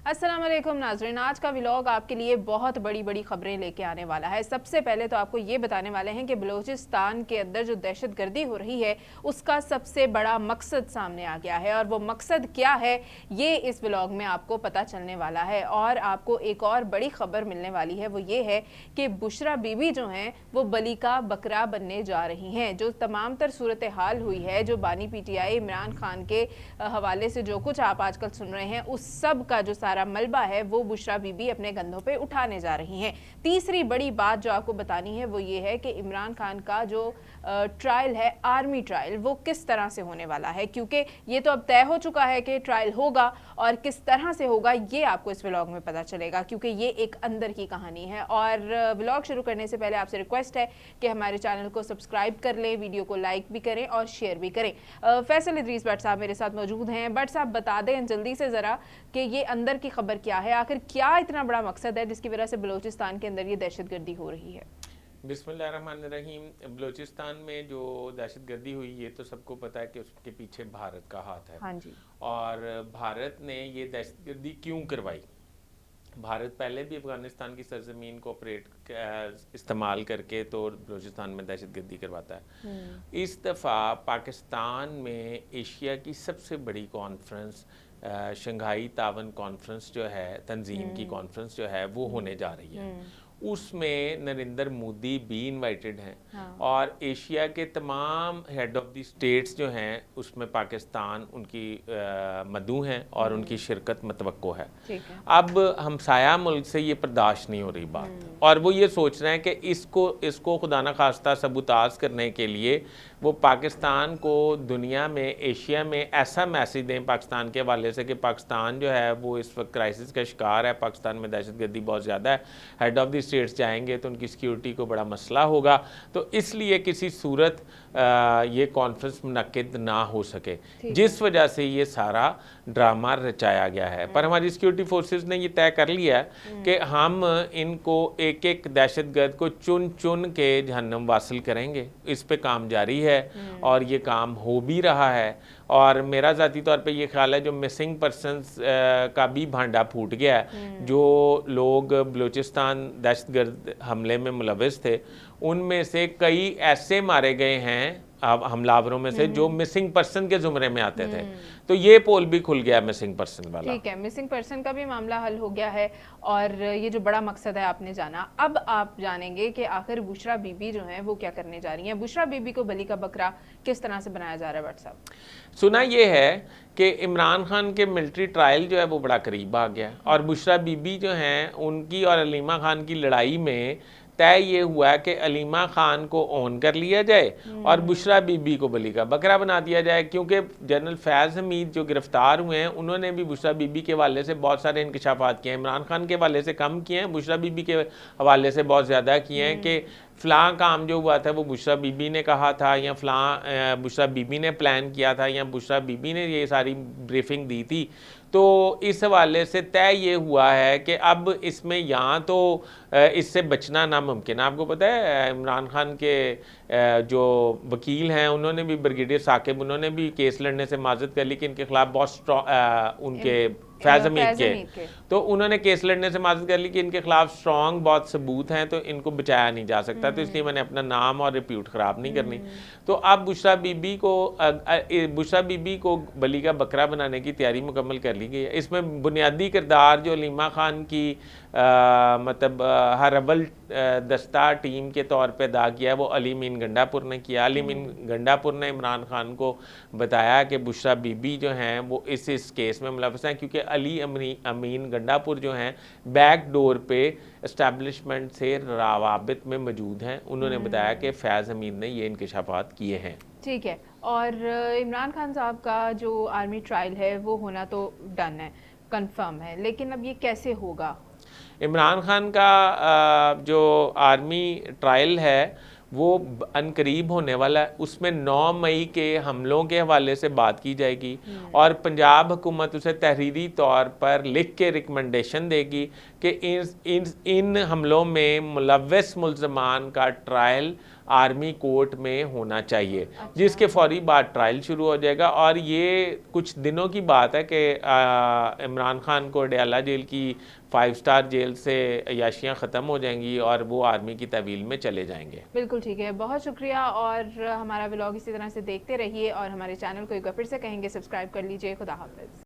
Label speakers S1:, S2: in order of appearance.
S1: अस्सलाम वालेकुम नाज़रीन, आज का व्लॉग आपके लिए बहुत बड़ी खबरें लेके आने वाला है। सबसे पहले तो आपको ये बताने वाले हैं कि बलूचिस्तान के अंदर जो दहशतगर्दी हो रही है उसका सबसे बड़ा मकसद सामने आ गया है, और वो मकसद क्या है ये इस व्लॉग में आपको पता चलने वाला है। और आपको एक और बड़ी खबर मिलने वाली है, वो ये है कि बुशरा बीबी जो हैं वो बली का बकरा बनने जा रही हैं। जो तमाम तर सूरत हाल हुई है, जो बानी पीटीआई इमरान खान के हवाले से जो कुछ आप आजकल सुन रहे हैं, उस सब का जो सारा मलबा है वो बुशरा बीबी अपने कंधों पे उठाने जा रही हैं। तीसरी बड़ी बात जो आपको बतानी है वो ये है कि इमरान खान का जो ट्रायल है, आर्मी ट्रायल, वो किस तरह से होने वाला है, क्योंकि ये तो अब तय हो चुका है कि ट्रायल होगा, और किस तरह से होगा ये आपको इस व्लॉग में पता चलेगा, क्योंकि ये एक अंदर की कहानी है। और व्लॉग शुरू करने से पहले आपसे रिक्वेस्ट है कि हमारे चैनल को सब्सक्राइब कर लें, वीडियो को लाइक भी करें और शेयर भी करें। फैसल इदरीस भट्ट साहब मेरे साथ मौजूद हैं। भट्ट साहब, बता दें जल्दी से ज़रा कि ये अंदर की खबर क्या है, आखिर क्या इतना बड़ा मकसद है जिसकी वजह से बलूचिस्तान के अंदर ये दहशतगर्दी हो रही है।
S2: बिस्मिल्लाहिर्रहमानिर्रहीम। बलूचिस्तान में जो दहशतगर्दी हुई ये तो सबको पता है कि उसके पीछे भारत का हाथ है।
S1: हाँ जी।
S2: और भारत ने ये दहशतगर्दी क्यों करवाई? भारत पहले भी अफ़गानिस्तान की सरजमीन को इस्तेमाल करके तो बलूचिस्तान में दहशतगर्दी करवाता है। इस दफ़ा पाकिस्तान में एशिया की सबसे बड़ी कॉन्फ्रेंस, शंघाई तावन कॉन्फ्रेंस जो है, तंजीम की कॉन्फ्रेंस जो है वो होने जा रही है। उसमें नरेंद्र मोदी भी इनवाइटेड हैं। हाँ। और एशिया के तमाम हेड ऑफ द स्टेट्स जो हैं उसमें पाकिस्तान उनकी मदऊ हैं और उनकी शिरकत मतवक्को है। अब हमसाया मुल्क से ये बर्दाश्त नहीं हो रही बात, और वो ये सोच रहे हैं कि इसको खुदा न खास्ता सबूताज करने के लिए वो पाकिस्तान को दुनिया में, एशिया में ऐसा मैसेज दें पाकिस्तान के हवाले से कि पाकिस्तान जो है वो इस वक्त क्राइसिस का शिकार है, पाकिस्तान में दहशतगर्दी बहुत ज़्यादा है, हेड ऑफ द स्टेट्स जाएंगे तो उनकी सिक्योरिटी को बड़ा मसला होगा। तो इसलिए किसी सूरत ये कॉन्फ्रेंस मुनक्किद ना हो सके, जिस वजह से ये सारा ड्रामा रचाया गया है। पर हमारी सिक्योरिटी फोर्सेस ने ये तय कर लिया है कि हम इनको एक एक दहशतगर्द को चुन चुन के जहन्नम वासिल करेंगे। इस पे काम जारी है और ये काम हो भी रहा है। और मेरा ज़ाती तौर पे ये ख्याल है जो मिसिंग पर्सनस का भी भांडा फूट गया है। जो लोग बलूचिस्तान दहशतगर्द हमले में मुलविस थे उनमें से कई ऐसे मारे गए हैं हमलावरों में से जो मिसिंग पर्सन के जुमरे में आते थे। तो ये पोल भी खुल गया मिसिंग पर्सन वाला।
S1: ठीक है, मिसिंग पर्सन का भी मामला हल हो गया है, और ये जो बड़ा मकसद है आपने जाना। अब आप जानेंगे कि आखिर बुशरा बीबी जो है वो क्या करने जा रही हैं। बुशरा बीबी को बली का बकरा किस तरह से बनाया जा रहा है भट्ट साहब?
S2: सुना ये है कि इमरान खान के मिलिट्री ट्रायल जो है वो बड़ा करीब आ गया, और बुशरा बीबी जो हैं उनकी और अलीमा खान की लड़ाई में तय ये हुआ कि अलीमा खान को ऑन कर लिया जाए और बुशरा बीबी को बली का बकरा बना दिया जाए, क्योंकि जनरल फैज़ हमीद जो गिरफ्तार हुए हैं उन्होंने भी बुशरा बीबी के हवाले से बहुत सारे इंकशाफात किए हैं। इमरान खान के हवाले से कम किए हैं, बुशरा बीबी के हवाले से बहुत ज़्यादा किए हैं कि फ़लाँ काम जो हुआ था वो बुशरा बीबी ने कहा था, या फ़लाँ बुशरा बीबी ने प्लान किया था, या बुशरा बीबी ने ये सारी ब्रीफिंग दी थी। तो इस हवाले से तय ये हुआ है कि अब इसमें यहाँ तो इससे बचना नामुमकिन है। आपको पता है इमरान खान के जो वकील हैं उन्होंने भी, ब्रिगेडियर साकिब, उन्होंने भी केस लड़ने से माजरत कर ली कि इनके खिलाफ बहुत स्ट्रॉन्ग उनके फैज़ हमीद के, तो उन्होंने केस लड़ने से माजरत कर ली कि इनके खिलाफ स्ट्रॉन्ग बहुत सबूत हैं, तो इनको बचाया नहीं जा सकता, तो इसलिए मैंने अपना नाम और रिप्यूट ख़राब नहीं करनी। तो अब बुशरा बीबी को बली का बकरा बनाने की तैयारी मुकम्मल कर ली गई है। इसमें बुनियादी किरदार जो अलीमा खान की मतलब हर अव्वल दस्ता टीम के तौर पे अदा किया वो अली मीन गंडापुर ने किया। अली मीन गंडापुर ने इमरान खान को बताया कि बुशरा बीबी जो हैं वो इस केस में मुलविस हैं, क्योंकि अली अमीन गंडापुर जो हैं बैक डोर पे इस्टेब्लिशमेंट से रवाबित में मौजूद हैं। उन्होंने बताया कि फैज़ हमीद ने ये इंकशाफात किए हैं।
S1: ठीक है, और इमरान खान साहब का जो आर्मी ट्रायल है वो होना तो डन है, कंफर्म है, लेकिन अब ये कैसे होगा?
S2: इमरान खान का जो आर्मी ट्रायल है वो अनकरीब होने वाला है। उसमें 9 मई के हमलों के हवाले से बात की जाएगी, और पंजाब हुकूमत उसे तहरीरी तौर पर लिख के रिकमेंडेशन देगी कि इन हमलों में मुलव्वस मुल्ज़मान का ट्रायल آرمی کورٹ میں ہونا چاہیے، جس کے فوری بعد ٹرائل شروع ہو جائے گا. اور یہ کچھ دنوں کی بات ہے کہ عمران خان کو ڈیالہ جیل کی 5 سٹار جیل سے عیاشیاں ختم ہو جائیں گی اور وہ آرمی کی تحویل میں چلے جائیں گے.
S1: بالکل ٹھیک ہے، بہت شکریہ. اور ہمارا ولاگ اسی طرح سے دیکھتے رہیے اور ہمارے چینل کو ایک بار پھر سے کہیں گے سبسکرائب کر لیجئے. خدا حافظ.